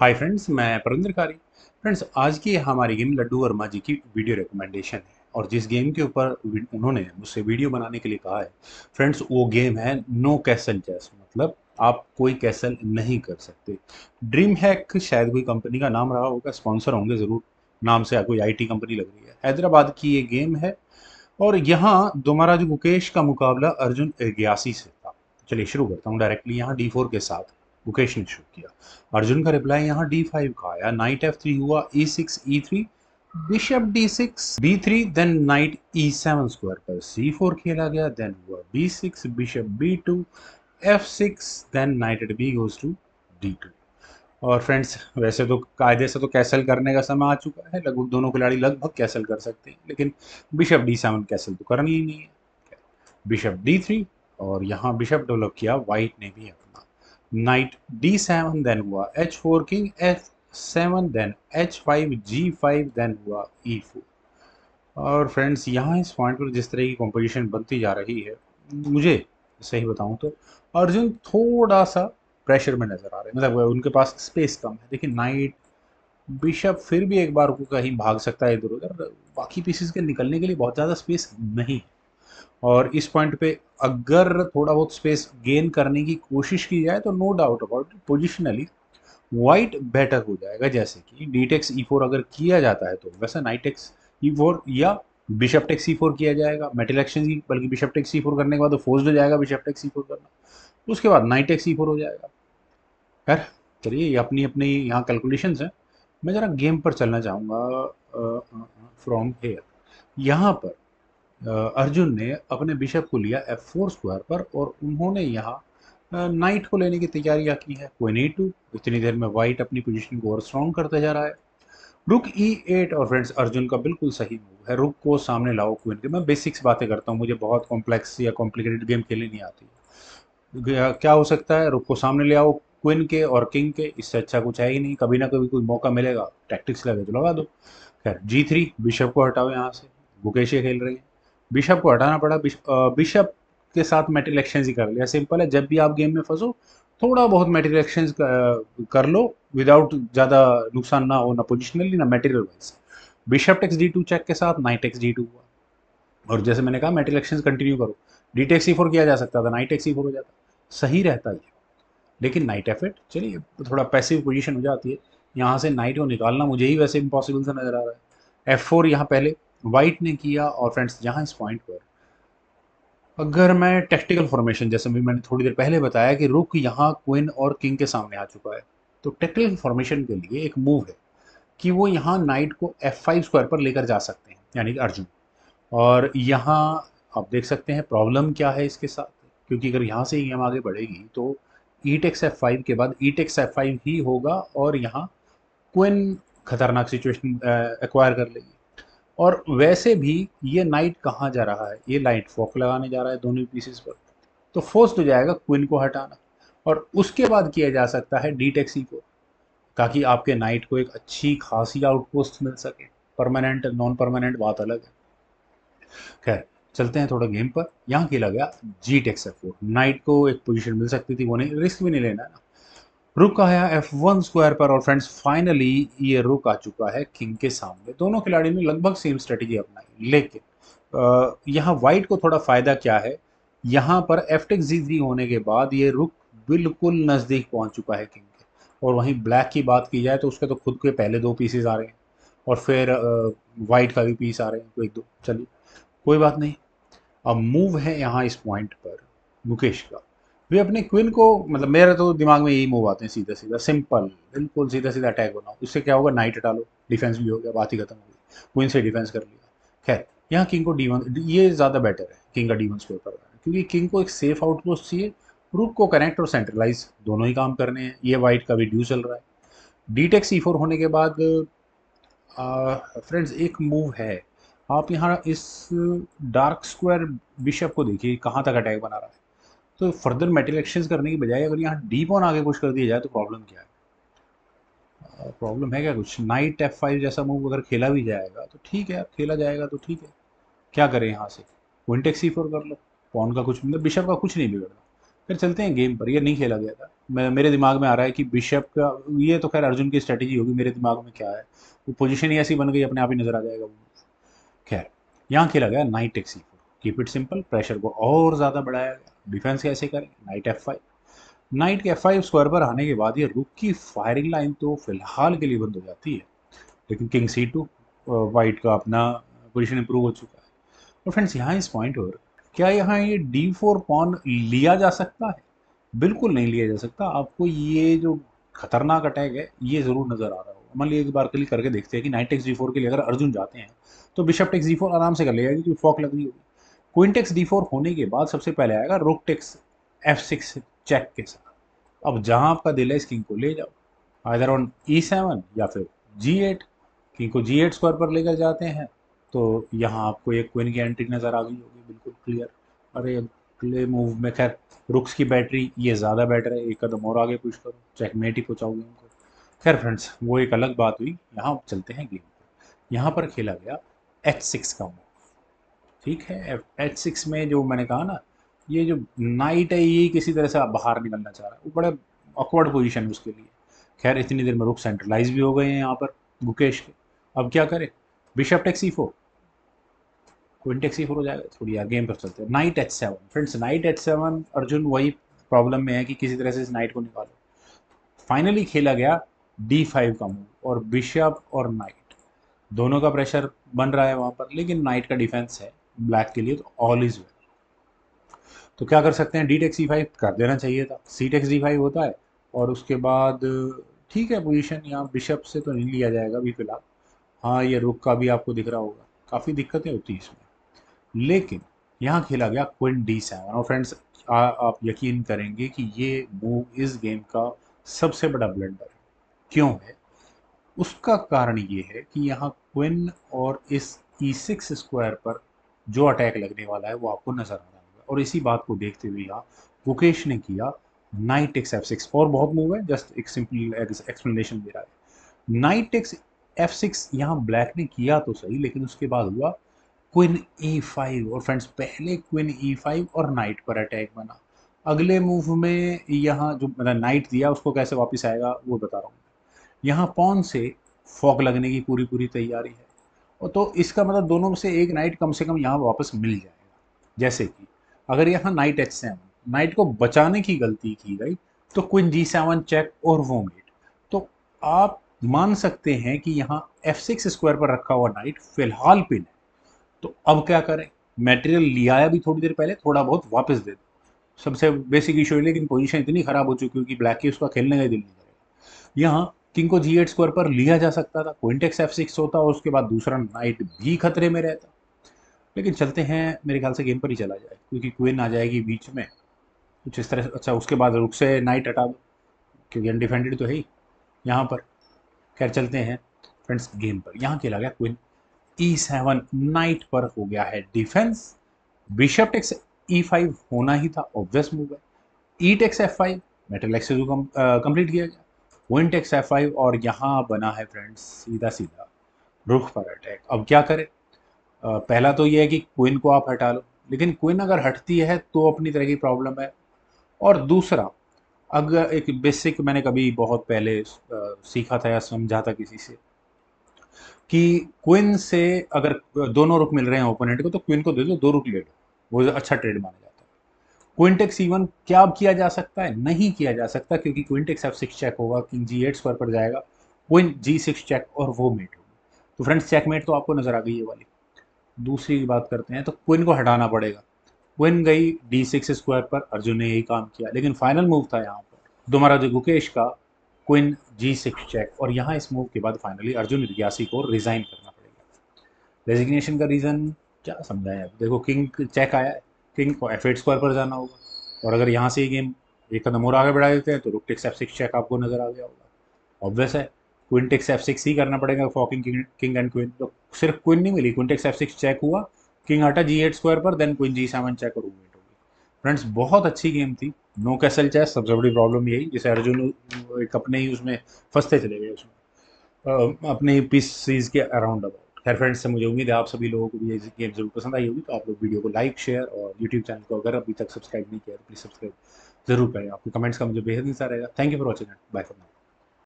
Hi friends, मैं परिंदरकारी। Friends, आज की हमारी गेम लड्डू वर्मा जी की वीडियो रिकमेंडेशन है। और जिस गेम के ऊपर उन्होंने मुझसे वीडियो बनाने के लिए कहा है फ्रेंड्स, वो गेम है नो कैसल चेस। मतलब आप कोई कैसल नहीं कर सकते। ड्रीम हैक शायद कोई कंपनी का नाम रहा होगा, स्पॉन्सर होंगे ज़रूर। नाम से कोई आईटी कंपनी लग रही है। हैदराबाद की ये गेम है। और यहाँ दोमाराजू गुकेश का मुकाबला अर्जुन एग्यासी से था। चलिए शुरू करता हूँ डायरेक्टली यहाँ D4 के साथ। गुकेश ने शुरू किया। अर्जुन का रिप्लाई यहाँ D5 का आया। नाइट F3 हुआ, E6 E3, bishop D6 B3, then night E7 square पर C4 खेला गया, देन हुआ B6, bishop B2, F6, then knight at B goes to D2। और फ्रेंड्स, वैसे तो कायदे से तो कैसल करने का समय आ चुका है। लगभग दोनों खिलाड़ी लगभग कैसल कर सकते हैं, लेकिन बिशप D7 कैसल तो करनी ही नहीं है। बिशप D3, और यहाँ बिशप डेवलप किया वाइट ने भी अपना। नाइट D7, देन हुआ H4, king F7, then H5, G5, then हुआ E4। और फ्रेंड्स, यहाँ इस पॉइंट पर जिस तरह की कॉम्पोजिशन बनती जा रही है, मुझे सही बताऊं तो अर्जुन थोड़ा सा प्रेशर में नजर आ रहे हैं। मतलब उनके पास स्पेस कम है। देखिए, नाइट बिशप फिर भी एक बार को कहीं भाग सकता है इधर उधर। बाकी पीसेस के निकलने के लिए बहुत ज़्यादा स्पेस नहीं है। और इस पॉइंट पे अगर थोड़ा बहुत स्पेस गेन करने की कोशिश की जाए तो no doubt about positionally white better हो जाएगा। जैसे कि डी टेक्स E4 अगर किया जाता है तो वैसा नाइट टेक्स E4 या बिशप टेक्स E4 किया जाएगा। मेटल एक्सचेंज की बल्कि बिशप टेक्स E4 करने के बाद तो फोर्स्ड हो जाएगा बिशप टेक्स E4 करना। उसके बाद नाइट टेक्स E4 हो जाएगा। खैर, चलिए, ये अपनी अपनी यहाँ कैलकुलेशंस हैं। मैं ज़रा गेम पर चलना चाहूँगा फ्रॉम हेयर। यहाँ पर अर्जुन ने अपने बिशप को लिया F4 स्क्वायर पर, और उन्होंने यहाँ नाइट को लेने की तैयारियां की है। Queen E2। इतनी देर में वाइट अपनी पोजीशन को और स्ट्रॉन्ग करता जा रहा है। रुक E8, और फ्रेंड्स अर्जुन का बिल्कुल सही मूव है। रुक को सामने लाओ क्वीन के। मैं बेसिक्स बातें करता हूँ, मुझे बहुत कॉम्प्लेक्स या कॉम्प्लिकेटेड गेम खेलनी नहीं आती। क्या हो सकता है, रुक को सामने ले आओ क्वीन के और किंग के। इससे अच्छा कुछ है ही नहीं। कभी ना कभी कोई मौका मिलेगा, टैक्टिक्स लगे तो लगा दो। खैर, G3, बिशप को हटाओ यहाँ से। गुकेश ये खेल रहे हैं। बिशप को हटाना पड़ा। बिशप के साथ मेटल एक्सचेंज ही कर लिया। सिंपल है, जब भी आप गेम में फंसो थोड़ा बहुत मेटल एक्सचेंज कर लो, विदाउट ज़्यादा नुकसान ना हो, ना पोजिशनली ना material wise. Bishop takes D2 check के साथ नाइट टेक्स D2 हुआ। और जैसे मैंने कहा, मेटल एक्सचेंज कंटिन्यू करो। डी टेक्स E4 किया जा सकता था, नाइट टेक्स E4 हो जाता, सही रहता ये। लेकिन नाइट F8, चलिए, थोड़ा पैसिव पोजीशन हो जाती है। यहाँ से नाइट को निकालना मुझे ही वैसे इम्पॉसिबल सा नजर आ रहा है। F4 यहाँ पहले वाइट ने किया। और फ्रेंड्स, यहाँ इस पॉइंट पर अगर मैं टैक्टिकल फॉर्मेशन, जैसे भी मैंने थोड़ी देर पहले बताया कि रुक यहाँ क्वीन और किंग के सामने आ चुका है, तो टैक्टिकल फॉर्मेशन के लिए एक मूव है कि वो यहाँ नाइट को F5 स्क्वायर पर लेकर जा सकते हैं, यानी कि अर्जुन। और यहाँ आप देख सकते हैं प्रॉब्लम क्या है इसके साथ। क्योंकि अगर यहाँ से ही गेम आगे बढ़ेगी तो ई टेक्स F5 के बाद ई टेक्स F5 ही होगा, और यहाँ क्वीन खतरनाक सिचुएशन एक्वायर कर लेगी। और वैसे भी ये नाइट कहाँ जा रहा है, ये नाइट फोक लगाने जा रहा है दोनों पीसेस पर। तो फोर्स हो जाएगा क्वीन को हटाना। और उसके बाद किया जा सकता है डी टेक्स E4, ताकि आपके नाइट को एक अच्छी खासी आउटपोस्ट मिल सके। परमानेंट नॉन परमानेंट बात अलग है। खैर, चलते हैं थोड़ा गेम पर। यहाँ खेला गया जी टेक्स F4। नाइट को एक पोजीशन मिल सकती थी, वो नहीं, रिस्क भी नहीं लेना है ना। रुक आया F1 स्क्वायर पर, और फ्रेंड्स फाइनली ये रुक आ चुका है किंग के सामने। दोनों खिलाड़ी ने लगभग सेम स्ट्रेटेजी अपनाई, लेकिन यहाँ वाइट को थोड़ा फायदा क्या है, यहाँ पर F टेक्स G3 होने के बाद ये रुक बिल्कुल नज़दीक पहुंच चुका है किंग के। और वहीं ब्लैक की बात की जाए तो उसके तो खुद के पहले दो पीसेस आ रहे हैं, और फिर वाइट का भी पीस आ रहे हैं, कोई दो। चलिए, कोई बात नहीं। अब मूव है यहाँ इस पॉइंट पर मुकेश का। वे अपने क्वीन को, मतलब मेरे तो दिमाग में यही मूव आते हैं, सीधा सीधा सिंपल, बिल्कुल सीधा सीधा अटैक बनाओ। इससे क्या होगा, नाइट हटा लो, डिफेंस भी हो गया, बात ही खत्म हो गई। क्वीन से डिफेंस कर लिया। खैर, यहाँ किंग को D1, ये ज़्यादा बेटर है किंग का D1 स्कोर पर, क्योंकि किंग को एक सेफ आउटपोस्ट चाहिए। रूक को कनेक्ट और सेंट्रलाइज दोनों ही काम करने हैं। ये वाइट का भी ड्यू चल रहा है। डी टेक C4 होने के बाद फ्रेंड्स एक मूव है। आप यहाँ इस डार्क स्क्वायर बिशप को देखिए कहाँ तक अटैक बना रहा है। तो फर्दर मेटल एक्सचेंज करने की बजाय अगर यहाँ डी पॉन आगे पुश कर दिया जाए तो प्रॉब्लम क्या है? प्रॉब्लम है क्या कुछ? नाइट F5 जैसा मूव अगर खेला भी जाएगा तो ठीक है, खेला जाएगा तो ठीक है। क्या करें यहाँ से? क्वीन टेक C4 कर लो। पॉन का कुछ मतलब बिशप का कुछ नहीं बिगड़ना। फिर चलते हैं गेम पर। ये नहीं खेला गया था, मेरे दिमाग में आ रहा है कि बिशप का, ये तो खैर अर्जुन की स्ट्रेटेजी होगी, मेरे दिमाग में क्या है, वो पोजीशन ही ऐसी बन गई, अपने आप ही नजर आ जाएगा वो। खैर, यहाँ खेला गया नाइट टेक सी4। कीप इट सिंपल, प्रेशर को और ज़्यादा बढ़ाया गया। डिफेंस कैसे करें, नाइट F5। नाइट के F5 स्क्वायर पर आने के बाद ये रुक की फायरिंग लाइन तो फिलहाल के लिए बंद हो जाती है, लेकिन किंग C2, वाइट का अपना पोजीशन इंप्रूव हो चुका है। और फ्रेंड्स, यहाँ इस पॉइंट पर क्या यहाँ ये D4 पॉन लिया जा सकता है? बिल्कुल नहीं लिया जा सकता। आपको ये जो खतरनाक अटैक है ये जरूर नजर आ रहा होगा। मान लीजिए एक बार क्लिक करके देखते हैं कि नाइट टेक्स D4 के लिए अगर अर्जुन जाते हैं तो बिशप टेक्स D4 आराम से कर लेगा क्योंकि फॉक लग रही होगी। क्वीन टेक्स D4 होने के बाद सबसे पहले आएगा रुक टेक्स F6 चेक के साथ। अब जहां आपका दिल है इस किंग को ले जाओ, आइदर ऑन E7 या फिर G8। किंग को G8 स्क्वायर पर लेकर जाते हैं तो यहाँ आपको एक क्वीन की एंट्री नजर आ गई होगी, बिल्कुल क्लियर। अरे अगले मूव में खैर रुक्स की बैटरी ये ज़्यादा बेटर है, एक कदम और आगे पुश करो, चेकमेट ही पहुंचाओगे उनको। खैर फ्रेंड्स, वो एक अलग बात हुई। यहाँ चलते हैं गेम पर। यहाँ पर खेला गया H6 का मूव। ठीक है, H6 में जो मैंने कहा ना, ये जो नाइट है ये किसी तरह से बाहर निकलना चाह रहा है, वो बड़े ऑकवर्ड पोजीशन है उसके लिए। खैर इतनी देर में रुक सेंट्रलाइज भी हो गए हैं यहाँ पर गुकेश के। अब क्या करे, bishop take C4, queen take C4 हो जाएगा। थोड़ी यार गेम पर चलते हैं। Night H7 friends, night H7 Arjun वही प्रॉब्लम में है कि किसी तरह से इस नाइट को निकालो। फाइनली खेला गया D5 का मूव, और बिशप और नाइट दोनों का प्रेशर बन रहा है वहां पर, लेकिन नाइट का डिफेंस है ब्लैक के लिए तो ऑल इज वेल। तो क्या कर सकते हैं, डी टेक C5 कर देना चाहिए था। सी टेक्स D5 होता है और उसके बाद ठीक है, पोजीशन यहाँ बिशप से तो नहीं लिया जाएगा अभी फिलहाल। हाँ, ये रुक का भी आपको दिख रहा होगा, काफ़ी दिक्कतें होती हैं इसमें। लेकिन यहाँ खेला गया क्वीन D7, और फ्रेंड्स आप यकीन करेंगे कि ये मूव इस गेम का सबसे बड़ा ब्लंडर है। क्यों है, उसका कारण ये है कि यहाँ क्वीन और इस E6 स्क्वायर पर जो अटैक लगने वाला है वो आपको नजर आ रहा होगा। और इसी बात को देखते हुए यहाँ मुकेश ने किया नाइट टेक्स F6। और बहुत मूव है, जस्ट एक सिंपल एक्सप्लेनेशन दे रहा है। नाइट टेक्स F6 यहाँ ब्लैक ने किया तो सही, लेकिन उसके बाद हुआ क्वीन E5। और फ्रेंड्स, पहले क्वीन E5 और नाइट पर अटैक बना। अगले मूव में यहाँ जो मैंने नाइट दिया उसको कैसे वापस आएगा वो बता रहा हूँ। यहाँ पॉन से फॉग लगने की पूरी पूरी तैयारी है, और तो इसका मतलब दोनों में से एक नाइट कम से कम यहाँ वापस मिल जाएगा। जैसे कि अगर यहाँ नाइट H7, नाइट को बचाने की गलती की गई तो क्वीन G7 चेक और वो मेट। तो आप मान सकते हैं कि यहाँ F6 स्क्वायर पर रखा हुआ नाइट फिलहाल पिन है। तो अब क्या करें, मटेरियल लिया है अभी थोड़ी देर पहले, थोड़ा बहुत वापस दे दो। सबसे बेसिक इशू है, लेकिन पोजीशन इतनी खराब हो चुकी है कि ब्लैक की उसका खेलने का ही दिल नहीं करेगा। यहाँ किंग को G8 स्क्वायर पर लिया जा सकता था, क्वीन टेक्स F6 होता और उसके बाद दूसरा नाइट भी खतरे में रहता। लेकिन चलते हैं, मेरे ख्याल से गेम पर ही चला जाए क्योंकि क्वीन आ जाएगी बीच में कुछ इस तरह से। अच्छा, उसके बाद रुक से नाइट हटा दो क्योंकि अनडिफेंडेड तो है ही यहाँ पर। खैर चलते हैं फ्रेंड्स गेम पर। यहाँ खेला गया क्वीन E7, नाइट पर हो गया है डिफेंस। बिशप टेक्स E5 होना ही था, ऑब्वियस मूव है। ई टेक्स F5, मेटल एक्सेस को कंप्लीट किया गया। क्वीन टेक्स F5, और यहाँ बना है फ्रेंड्स सीधा सीधा रुख पर अटैक। अब क्या करें, पहला तो ये है कि क्वीन को आप हटा लो, लेकिन क्वीन अगर हटती है तो अपनी तरह की प्रॉब्लम है। और दूसरा, अगर एक बेसिक मैंने कभी बहुत पहले सीखा था या समझा था किसी से कि क्वीन से अगर दोनों रुक मिल रहे हैं ओपोनेंट को तो क्वीन को दे दो, दो रुक ले लो, वो अच्छा ट्रेड माना जाता है। क्वीन टेक्स E1 क्या अब किया जा सकता है, नहीं किया जा सकता क्योंकि क्वीन टेक्स F6 चेक होगा, किंग G8 स्क्वायर पर जाएगा, क्वीन G6 चेक और वो मेट होगी। तो फ्रेंड्स, चेकमेट तो आपको नजर आ गई है वाली। दूसरी की बात करते हैं तो क्वीन को हटाना पड़ेगा। क्वीन गई D6 स्क्वायर पर, अर्जुन ने यही काम किया, लेकिन फाइनल मूव था यहाँ पर दोबारा जो गुकेश का क्वीन G6 चेक। और यहाँ इस मूव के बाद फाइनली अर्जुन रियासी को रिजाइन करना पड़ेगा। रेजिग्नेशन का रीजन क्या समझाएं, अब देखो किंग चेक आया है, किंग को F8 स्क्वायर पर जाना होगा, और अगर यहाँ से ये गेम एक कदम और आगे बढ़ा देते हैं तो रुक टेक्स F6 चेक आपको नजर आ गया होगा, ऑब्वियस है। क्वीन टेक्स F6 ही करना पड़ेगा फॉकिंग किंग एंड क्वीन। तो सिर्फ क्वीन नहीं मिली, क्वीन टेक्स F6 चेक हुआ, किंग हटा G8 स्क्वायर पर, देन क्वीन G7 चेक और मूवमेंट होगी। फ्रेंड्स, बहुत अच्छी गेम थी। नो कैसल चेस, सबसे बड़ी प्रॉब्लम यही, जैसे अर्जुन एक अपने ही उसमें फंसते चले गए उसमें, अपने ही पीसीज के अराउंड अबाउट। खैर फ्रेंड्स, से मुझे उम्मीद है आप सभी लोगों को भी ये गेम जरूर पसंद आई होगी। तो आप लोग वीडियो को लाइक शेयर और यूट्यूब चैनल को अगर अभी तक सब्सक्राइब नहीं किया तो प्लीज़ सब्सक्राइब ज़रूर करें। आपके कमेंट्स का मुझे बेहद इंतज़ार रहेगा। Thank you for watching and bye for now.